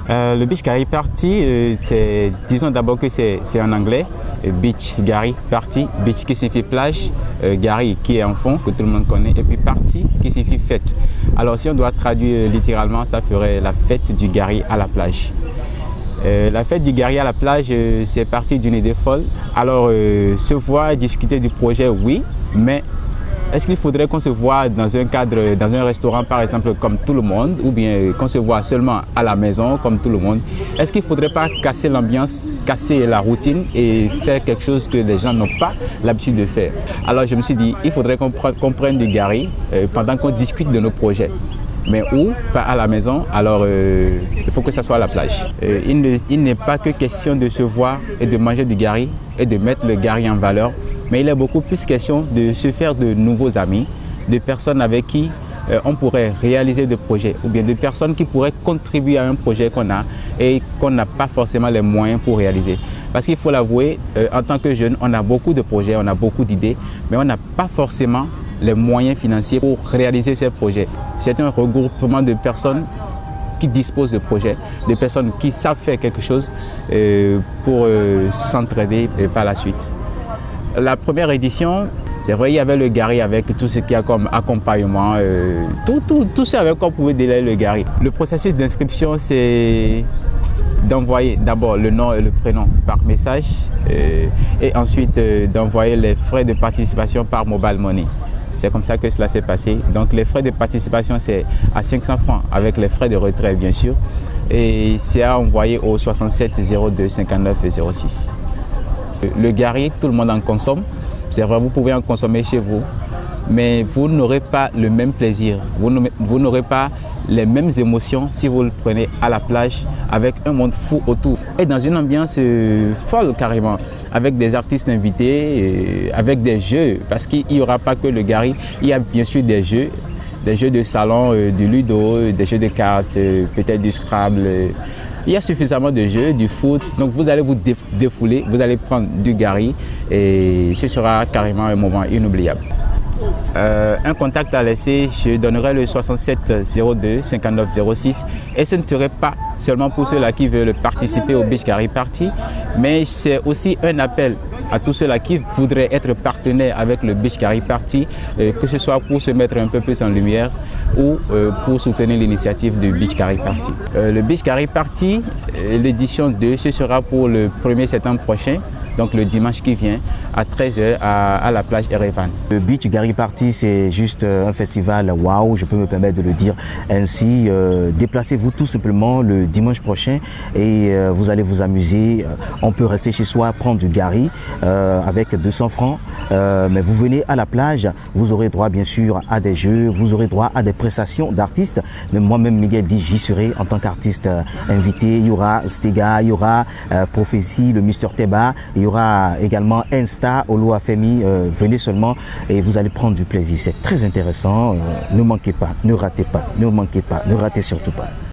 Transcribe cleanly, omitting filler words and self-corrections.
Le Beach Gary Party, disons d'abord que c'est en anglais. Beach Gary Party, beach qui signifie plage, Gary qui est en fond, que tout le monde connaît, et puis party qui signifie fête. Alors si on doit traduire littéralement, ça ferait la fête du Gary à la plage. La fête du Gary à la plage, c'est parti d'une idée folle. Alors se voir discuter du projet, oui, mais est-ce qu'il faudrait qu'on se voit dans un cadre, dans un restaurant par exemple comme tout le monde, ou bien qu'on se voit seulement à la maison comme tout le monde? Est-ce qu'il ne faudrait pas casser l'ambiance, casser la routine et faire quelque chose que les gens n'ont pas l'habitude de faire? Alors je me suis dit, il faudrait qu'on prenne du Gary pendant qu'on discute de nos projets. Mais où? Pas à la maison, alors il faut que ça soit à la plage. Il n'est pas que question de se voir et de manger du Gary et de mettre le Gary en valeur, mais il est beaucoup plus question de se faire de nouveaux amis, de personnes avec qui on pourrait réaliser des projets, ou bien de personnes qui pourraient contribuer à un projet qu'on a et qu'on n'a pas forcément les moyens pour réaliser. Parce qu'il faut l'avouer, en tant que jeune, on a beaucoup de projets, on a beaucoup d'idées, mais on n'a pas forcément les moyens financiers pour réaliser ces projets. C'est un regroupement de personnes qui disposent de projets, de personnes qui savent faire quelque chose pour s'entraider par la suite. La première édition, c'est vrai, il y avait le Gary avec tout ce qu'il y a comme accompagnement, tout ce avec quoi on pouvait délayer le Gary. Le processus d'inscription, c'est d'envoyer d'abord le nom et le prénom par message et ensuite d'envoyer les frais de participation par mobile money. C'est comme ça que cela s'est passé. Donc les frais de participation, c'est à 500 francs avec les frais de retrait bien sûr. Et c'est à envoyer au 67 02 59 06. Le Gary, tout le monde en consomme. C'est vrai, vous pouvez en consommer chez vous, mais vous n'aurez pas le même plaisir. Vous n'aurez pas les mêmes émotions si vous le prenez à la plage avec un monde fou autour. Et dans une ambiance folle carrément, avec des artistes invités, avec des jeux, parce qu'il n'y aura pas que le Gary, il y a bien sûr des jeux de salon, du ludo, des jeux de cartes, peut-être du Scrabble. Il y a suffisamment de jeux, du foot, donc vous allez vous défouler, vous allez prendre du Gary et ce sera carrément un moment inoubliable. Un contact à laisser, je donnerai le 67 02 59 06 et ce ne serait pas seulement pour ceux-là qui veulent participer au Beach Gary Party, mais c'est aussi un appel à tous ceux-là qui voudraient être partenaires avec le Beach Gary Party, que ce soit pour se mettre un peu plus en lumière ou pour soutenir l'initiative du Beach Gary Party. Le Beach Gary Party, l'édition 2, ce sera pour le 1er septembre prochain. Donc le dimanche qui vient à 13h à la plage Erevan. Le Beach Gary Party, c'est juste un festival waouh, je peux me permettre de le dire ainsi. Déplacez-vous tout simplement le dimanche prochain et vous allez vous amuser. On peut rester chez soi, prendre du Gary avec 200 francs. Mais vous venez à la plage, vous aurez droit bien sûr à des jeux, vous aurez droit à des prestations d'artistes. Mais moi-même, Miguel dit, j'y serai en tant qu'artiste invité. Il y aura Stega, il y aura Prophétie, le Mister Teba. Il y aura également Insta, Olo Afemi, venez seulement et vous allez prendre du plaisir. C'est très intéressant, ne manquez pas, ne ratez pas, ne manquez pas, ne ratez surtout pas.